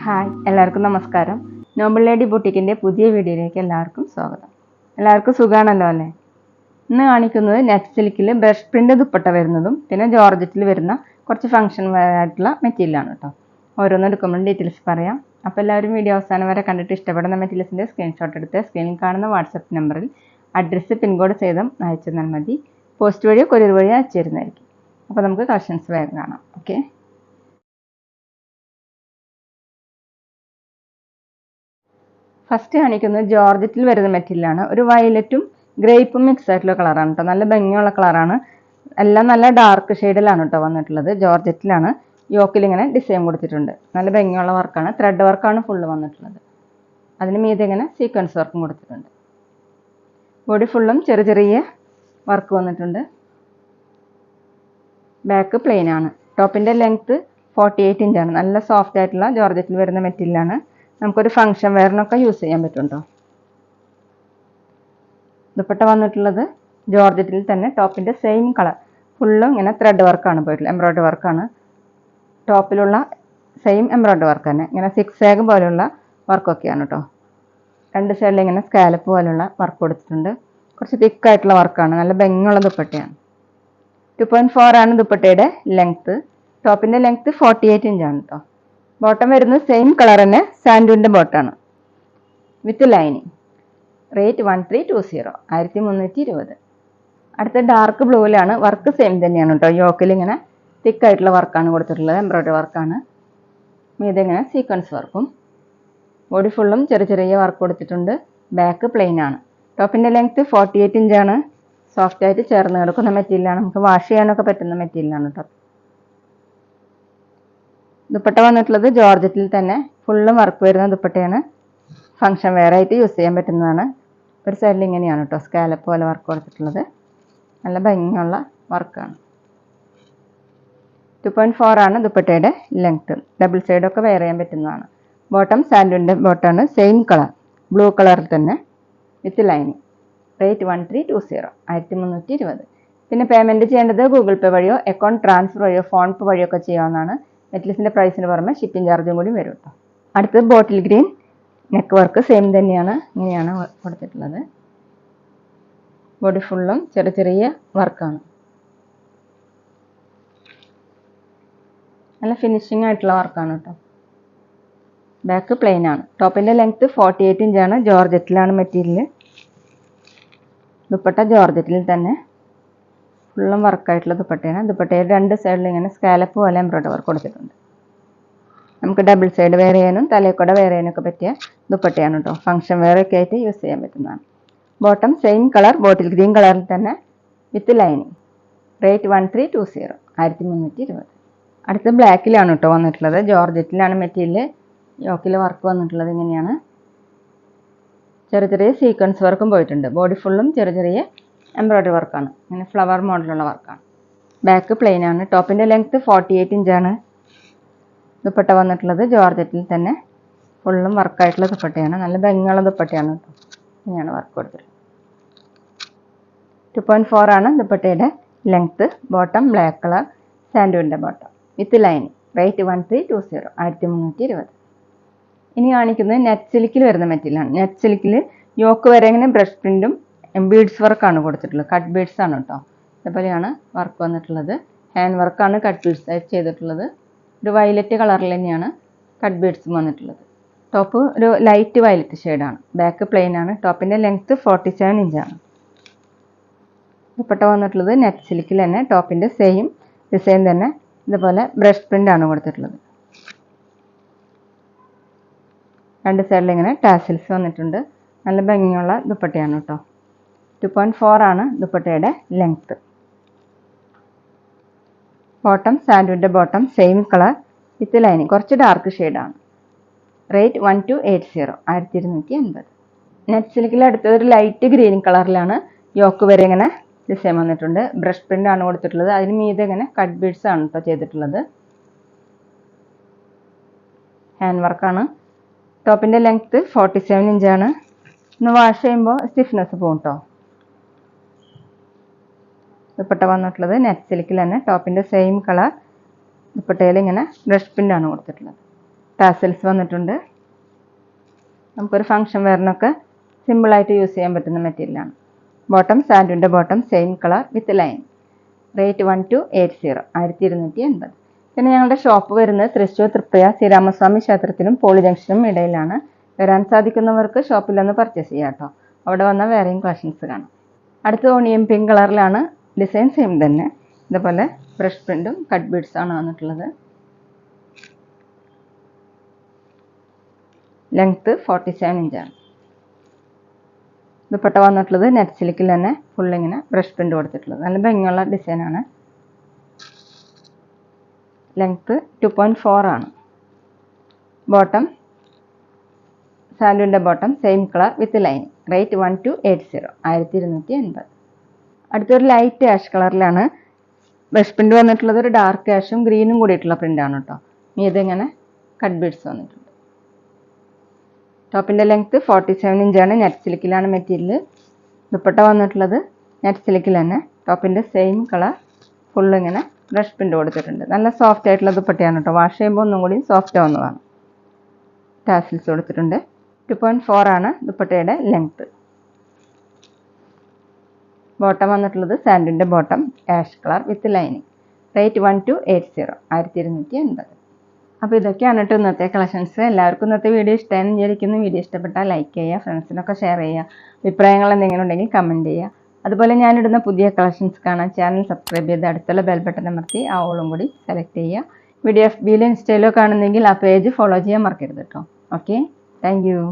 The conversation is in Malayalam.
ഹായ്, എല്ലാവർക്കും നമസ്കാരം. നോബിൾ ലേഡി ബുട്ടീക്കിൻ്റെ പുതിയ വീഡിയോയിലേക്ക് എല്ലാവർക്കും സ്വാഗതം. എല്ലാവർക്കും സുഖമാണല്ലോ അല്ലേ? ഇന്ന് കാണിക്കുന്നത് നെറ്റ് സിൽക്കിൽ ബ്രഷ് പ്രിൻ്റ് ദുപ്പട്ട വരുന്നതും പിന്നെ ജോർജറ്റിൽ വരുന്ന കുറച്ച് ഫംഗ്ഷൻ ആയിട്ടുള്ള മെറ്റീരിയലാണ് കേട്ടോ. ഓരോന്നും എടുക്കുമ്പോൾ ഡീറ്റെയിൽസ് പറയാം. അപ്പോൾ എല്ലാവരും വീഡിയോ അവസാനം വരെ കണ്ടിട്ട് ഇഷ്ടപ്പെടുന്ന മെറ്റീരിയൽസിൻ്റെ സ്ക്രീൻഷോട്ട് എടുത്ത് സ്ക്രീനിൽ കാണുന്ന വാട്സപ്പ് നമ്പറിൽ അഡ്രസ്സ് പിൻകോഡ് സഹിതം അയച്ചു തന്നാൽ മതി. പോസ്റ്റ് വഴിയോ കൊറിയർ വഴിയോ അയച്ചു തരുന്നതായിരിക്കും. അപ്പോൾ നമുക്ക് കളക്ഷൻസ് വേഗം കാണാം. ഓക്കെ, ഫസ്റ്റ് കാണിക്കുന്നത് ജോർജറ്റിൽ വരുന്ന മെറ്റീരിയലാണ്. ഒരു വയലറ്റും ഗ്രേപ്പും മിക്സ് ആയിട്ടുള്ള കളറാണ് കേട്ടോ. നല്ല ഭംഗിയുള്ള കളറാണ്. എല്ലാം നല്ല ഡാർക്ക് ഷെയ്ഡിലാണ് കേട്ടോ വന്നിട്ടുള്ളത്. ജോർജറ്റിലാണ്. യോക്കിൽ ഇങ്ങനെ ഡിസൈൻ കൊടുത്തിട്ടുണ്ട്. നല്ല ഭംഗിയുള്ള വർക്കാണ്. ത്രെഡ് വർക്കാണ് ഫുള്ള് വന്നിട്ടുള്ളത്. അതിന് മീതെ ഇങ്ങനെ സീക്വൻസ് വർക്കും കൊടുത്തിട്ടുണ്ട്. ബോഡി ഫുള്ളും ചെറിയ ചെറിയ വർക്ക് വന്നിട്ടുണ്ട്. ബാക്ക് പ്ലെയിൻ ആണ്. ടോപ്പിൻ്റെ ലെങ്ത്ത് 48 ഇഞ്ചാണ്. നല്ല സോഫ്റ്റ് ആയിട്ടുള്ള ജോർജറ്റിൽ വരുന്ന മെറ്റീരിയലാണ്. നമുക്കൊരു ഫംഗ്ഷൻ വെയറിനൊക്കെ യൂസ് ചെയ്യാൻ പറ്റും കേട്ടോ. ദുപ്പട്ട വന്നിട്ടുള്ളത് ജോർജറ്റിൽ തന്നെ ടോപ്പിൻ്റെ സെയിം കളർ ഫുള്ളും ഇങ്ങനെ ത്രെഡ് വർക്കാണ് പോയിട്ടുള്ളത്. എംബ്രോയ്ഡറി വർക്കാണ്. ടോപ്പിലുള്ള സെയിം എംബ്രോയ്ഡറി വർക്ക് തന്നെ. ഇങ്ങനെ സിക്സ് ആഗ് പോലെയുള്ള വർക്കൊക്കെയാണ് കേട്ടോ. രണ്ട് സൈഡിൽ ഇങ്ങനെ സ്കാലപ്പ് പോലെയുള്ള വർക്ക് കൊടുത്തിട്ടുണ്ട്. കുറച്ച് തിക്കായിട്ടുള്ള വർക്കാണ്. നല്ല ഭംഗിയുള്ള ദുപ്പട്ടയാണ്. 2.4 ആണ് ദുപ്പട്ടയുടെ ലെങ്ത്ത്. ടോപ്പിൻ്റെ ലെങ്ത്ത് 48 ഇഞ്ചാണ് കേട്ടോ. ബോട്ടം വരുന്നത് സെയിം കളർ തന്നെ, സാൻഡൂണിൻ്റെ ബോട്ടാണ് വിത്ത് ലൈനിങ്. റേറ്റ് 1320, 1320. അടുത്ത ഡാർക്ക് ബ്ലൂവിലാണ്. വർക്ക് സെയിം തന്നെയാണ് കേട്ടോ. യോക്കിൽ ഇങ്ങനെ തിക്കായിട്ടുള്ള വർക്കാണ് കൊടുത്തിട്ടുള്ളത്. എംബ്രോയ്ഡറി വർക്കാണ്. മീതെ ഇങ്ങനെ സീക്വൻസ് വർക്കും. ബോഡി ഫുള്ളും ചെറിയ ചെറിയ വർക്ക് കൊടുത്തിട്ടുണ്ട്. ബാക്ക് പ്ലെയിൻ ആണ്. ടോപ്പിൻ്റെ ലെങ്ത്ത് 48 ഇഞ്ചാണ്. സോഫ്റ്റ് ആയിട്ട് ചേർന്ന് കിടക്കുന്ന മെറ്റീരിയലാണ്. നമുക്ക് വാഷ് ചെയ്യാനൊക്കെ പറ്റുന്ന മെറ്റീരിയലാണ് കേട്ടോ. ദുപ്പട്ട വന്നിട്ടുള്ളത് ജോർജറ്റിൽ തന്നെ ഫുള്ളും വർക്ക് വരുന്ന ദുപ്പട്ടയാണ്. ഫംഗ്ഷൻ വെയർ ആയിട്ട് യൂസ് ചെയ്യാൻ പറ്റുന്നതാണ്. ഒരു സൈഡിൽ ഇങ്ങനെയാണ് കേട്ടോ സ്കാലപ്പ് പോലെ വർക്ക് കൊടുത്തിട്ടുള്ളത്. നല്ല ഭംഗിയുള്ള വർക്കാണ്. 2.4 ആണ് ദുപ്പട്ടയുടെ ലെങ്ത്ത്. ഡബിൾ സൈഡൊക്കെ വെയർ ചെയ്യാൻ പറ്റുന്നതാണ്. ബോട്ടം സാൻഡൂണിൻ്റെ ബോട്ടാണ്. സെയിം കളർ ബ്ലൂ കളറിൽ തന്നെ വിത്ത് ലൈനിങ്. റേറ്റ് 1320, 1320. പിന്നെ പേയ്മെൻറ്റ് ചെയ്യേണ്ടത് ഗൂഗിൾ പേ വഴിയോ അക്കൗണ്ട് ട്രാൻസ്ഫർ വഴിയോ ഫോൺ പേ വഴിയോ ഒക്കെ ചെയ്യാവുന്നതാണ്. മെറ്റീരിയൽസിൻ്റെ പ്രൈസിന് പുറമെ ഷിപ്പിംഗ് ചാർജും കൂടി വരും കേട്ടോ. അടുത്തത് bottle green. Neck work same തന്നെയാണ്. ഇങ്ങനെയാണ് കൊടുത്തിട്ടുള്ളത്. ബോഡി ഫുള്ളും ചെറിയ ചെറിയ വർക്കാണ്. നല്ല ഫിനിഷിംഗ് ആയിട്ടുള്ള വർക്കാണ് കേട്ടോ. ബാക്ക് പ്ലെയിൻ ആണ്. ടോപ്പിൻ്റെ ലെങ്ത്ത് 48 ഇഞ്ചാണ്. ജോർജറ്റിലാണ് മെറ്റീരിയൽ. ദുപ്പട്ട ജോർജറ്റിൽ തന്നെ ഫുള്ളും വർക്കായിട്ടുള്ള ദുപ്പട്ടയാണ്. ദുപ്പട്ടയുടെ രണ്ട് സൈഡിൽ ഇങ്ങനെ സ്കാലപ്പ് പോലെ എംബ്രോയ്ഡറി വർക്ക് കൊടുത്തിട്ടുണ്ട്. നമുക്ക് ഡബിൾ സൈഡ് വെയർ ചെയ്യാനും തലയിൽക്കൂടെ വെയർ ചെയ്യാനൊക്കെ പറ്റിയ ദുപ്പട്ടയാണ് കേട്ടോ. ഫംഗ്ഷൻ വെയർ ഒക്കെ ആയിട്ട് യൂസ് ചെയ്യാൻ പറ്റുന്നതാണ്. Bottom same colour bottle green കളറിൽ തന്നെ വിത്ത് ലൈനിങ്. റേറ്റ് 1320, 1320. അടുത്ത ബ്ലാക്കിലാണ് കേട്ടോ വന്നിട്ടുള്ളത്. ജോർജറ്റിലാണ് മെറ്റീരിയൽ. യോക്കിൽ വർക്ക് വന്നിട്ടുള്ളത് ഇങ്ങനെയാണ്. ചെറിയ ചെറിയ സീക്വൻസ് വർക്കും പോയിട്ടുണ്ട്. ബോഡി ഫുള്ളും ചെറിയ ചെറിയ എംബ്രോയ്ഡറി വർക്കാണ്. ഇങ്ങനെ ഫ്ലവർ മോഡലുള്ള വർക്കാണ്. ബാക്ക് പ്ലെയിൻ ആണ്. ടോപ്പിൻ്റെ ലെങ്ത്ത് 48 ഇഞ്ചാണ്. ദുപ്പട്ട വന്നിട്ടുള്ളത് ജോർജറ്റിൽ തന്നെ ഫുള്ളും വർക്കായിട്ടുള്ള ദുപ്പട്ടയാണ്. നല്ല ഭംഗിയുള്ള ദുപ്പട്ടയാണ് കേട്ടോ. ഇങ്ങനെയാണ് വർക്ക് കൊടുത്തിട്ടുള്ളത്. 2.4 ആണ് ദുപ്പട്ടയുടെ ലെങ്ത്ത്. ബോട്ടം ബ്ലാക്ക് കളർ സാൻഡൂണിൻ്റെ ബോട്ടം വിത്ത് ലൈനിങ്. റേറ്റ് 1320, 1320. ഇനി കാണിക്കുന്നത് നെറ്റ് സിൽക്കിൽ വരുന്ന മെറ്റീരിയലാണ്. നെറ്റ് സിൽക്കിൽ യോക്ക് വരെ ഇങ്ങനെ ബ്രഷ് പ്രിൻറ്റും ബീഡ്സ് വർക്കാണ് കൊടുത്തിട്ടുള്ളത്. കട്ട് ബീഡ്സ് ആണ് കേട്ടോ. ഇതേപോലെയാണ് വർക്ക് വന്നിട്ടുള്ളത്. ഹാൻഡ് വർക്കാണ് കട്ട് ബീഡ്സ് ആയിട്ട് ചെയ്തിട്ടുള്ളത്. ഒരു വയലറ്റ് കളറിൽ തന്നെയാണ് കട്ട് ബീഡ്സും വന്നിട്ടുള്ളത്. ടോപ്പ് ഒരു ലൈറ്റ് വയലറ്റ് ഷെയ്ഡാണ്. ബാക്ക് പ്ലെയിൻ ആണ്. ടോപ്പിൻ്റെ ലെങ്ത്ത് 47 ഇഞ്ചാണ്. ദുപ്പട്ട വന്നിട്ടുള്ളത് നെറ്റ് സിൽക്കിൽ തന്നെ. ടോപ്പിൻ്റെ സെയിം ഡിസൈൻ തന്നെ ഇതുപോലെ ബ്രഷ് പ്രിൻ്റ് ആണ് കൊടുത്തിട്ടുള്ളത്. രണ്ട് സൈഡിൽ ഇങ്ങനെ ടാസിൽസ് വന്നിട്ടുണ്ട്. നല്ല ഭംഗിയുള്ള ദുപ്പട്ടയാണ് കേട്ടോ. 2.4 ആണ് ദുപ്പട്ടയുടെ ലെങ്ത്ത്. ബോട്ടം സാൻഡൂണിൻ്റെ bottom same colour with lining. കുറച്ച് ഡാർക്ക് ഷെയ്ഡാണ്. റേറ്റ് 1280, 1280. നെറ്റ് സിൽക്കിൽ അടുത്തത് ഒരു ലൈറ്റ് ഗ്രീൻ കളറിലാണ്. യോക്ക് വരെ ഇങ്ങനെ ഡിസൈൻ വന്നിട്ടുണ്ട്. ബ്രഷ് പ്രിൻ്റ് ആണ് കൊടുത്തിട്ടുള്ളത്. അതിന് മീതെ ഇങ്ങനെ കട്ട് ബീഡ്സ് ആണ് കേട്ടോ ചെയ്തിട്ടുള്ളത്. ഹാൻഡ് വർക്കാണ്. ടോപ്പിൻ്റെ ലെങ്ത്ത് 47 ഇഞ്ചാണ്. ഒന്ന് വാഷ് ചെയ്യുമ്പോൾ സ്റ്റിഫ്നെസ് പോകും കേട്ടോ. ദുപ്പട്ട വന്നിട്ടുള്ളത് നെറ്റ് സിൽക്കിൽ തന്നെ ടോപ്പിൻ്റെ സെയിം കളർ. ദുപ്പട്ടയിൽ ഇങ്ങനെ ബ്രഷ് പ്രിൻ്റാണ് കൊടുത്തിട്ടുള്ളത്. ടാസൽസ് വന്നിട്ടുണ്ട്. നമുക്കൊരു ഫംഗ്ഷൻ വെയറിനൊക്കെ സിമ്പിളായിട്ട് യൂസ് ചെയ്യാൻ പറ്റുന്ന മെറ്റീരിയലാണ്. ബോട്ടം സാൻഡുവിൻ്റെ bottom same colour with line. Rate 1280 1280. പിന്നെ ഞങ്ങളുടെ ഷോപ്പ് വരുന്നത് തൃശ്ശൂർ തൃപ്രയ ശ്രീരാമസ്വാമി ക്ഷേത്രത്തിനും പോളി ജംഗ്ഷനും ഇടയിലാണ്. വരാൻ സാധിക്കുന്നവർക്ക് ഷോപ്പിൽ നിന്ന് പർച്ചേസ് ചെയ്യാം കേട്ടോ. അവിടെ വന്നാൽ വേറെയും കളക്ഷൻസ് കാണാം. അടുത്ത ഓണിയൻ പിങ്ക് കളറിലാണ്. ഡിസൈൻ സെയിം തന്നെ. ഇതുപോലെ ബ്രഷ് പ്രിൻറ്റും കട്ട് ബീഡ്സ് ആണ് വന്നിട്ടുള്ളത്. ലെങ്ത്ത് 47 ഇഞ്ചാണ്. ദുപ്പട്ട വന്നിട്ടുള്ളത് നെറ്റ് സിൽക്കിൽ തന്നെ ഫുള്ളിങ്ങനെ ബ്രഷ് പ്രിൻ്റ് കൊടുത്തിട്ടുള്ളത്. നല്ല ഭംഗിയുള്ള ഡിസൈനാണ്. ലെങ്ത്ത് 2.4 ആണ്. ബോട്ടം സാൻഡുവിൻ്റെ bottom same colour with line. Rate 1280 1280. അടുത്തൊരു ലൈറ്റ് ആഷ് കളറിലാണ്. ബ്രഷ് പ്രിൻ്റ് വന്നിട്ടുള്ളത് ഒരു ഡാർക്ക് ആഷും ഗ്രീനും കൂടിയിട്ടുള്ള പ്രിൻ്റാണ് കേട്ടോ. ഇതിങ്ങനെ കട്ട് ബീഡ്സ് വന്നിട്ടുണ്ട്. ടോപ്പിൻ്റെ ലെങ്ത്ത് 47 ഇഞ്ചാണ്. Net സിൽക്കിലാണ് material. ദുപ്പട്ട വന്നിട്ടുള്ളത് നെറ്റ് സിൽക്കിൽ തന്നെ ടോപ്പിൻ്റെ സെയിം കളർ ഫുള്ളിങ്ങനെ ബ്രഷ് പ്രിൻ്റ് കൊടുത്തിട്ടുണ്ട്. നല്ല സോഫ്റ്റ് ആയിട്ടുള്ള ദുപ്പട്ടയാണ് കേട്ടോ. വാഷ് ചെയ്യുമ്പോൾ ഒന്നും കൂടി സോഫ്റ്റ് ആവുന്നതാണ്. ടാസിൽസ് കൊടുത്തിട്ടുണ്ട്. 2.4 ആണ് ദുപ്പട്ടയുടെ ലെങ്ത്ത്. ബോട്ടം വന്നിട്ടുള്ളത് സാൻഡിൻ്റെ bottom ash colour with lining. Rate 1280 1280. അപ്പോൾ ഇതൊക്കെയാണ് കേട്ടോ ഇന്നത്തെ കളക്ഷൻസ്. എല്ലാവർക്കും ഇന്നത്തെ വീഡിയോ ഇഷ്ടമായെന്ന് വിചാരിക്കുന്നു. വീഡിയോ ഇഷ്ടപ്പെട്ടാൽ ലൈക്ക് ചെയ്യുക, ഫ്രണ്ട്സിനൊക്കെ ഷെയർ ചെയ്യുക. അഭിപ്രായങ്ങൾ എന്തെങ്കിലും ഉണ്ടെങ്കിൽ കമൻറ്റ് ചെയ്യുക. അതുപോലെ ഞാനിടുന്ന പുതിയ കളക്ഷൻസ് കാണാൻ ചാനൽ സബ്സ്ക്രൈബ് ചെയ്ത് അടുത്തുള്ള ബെൽ ബട്ടൺ അമർത്തി ആ ഓളും കൂടി സെലക്ട് ചെയ്യുക. വീഡിയോ FBയിലോ ഇൻസ്റ്റയിലോ കാണുന്നെങ്കിൽ ആ പേജ് ഫോളോ ചെയ്യാൻ മറക്കരുത് കേട്ടോ. Okay, thank you.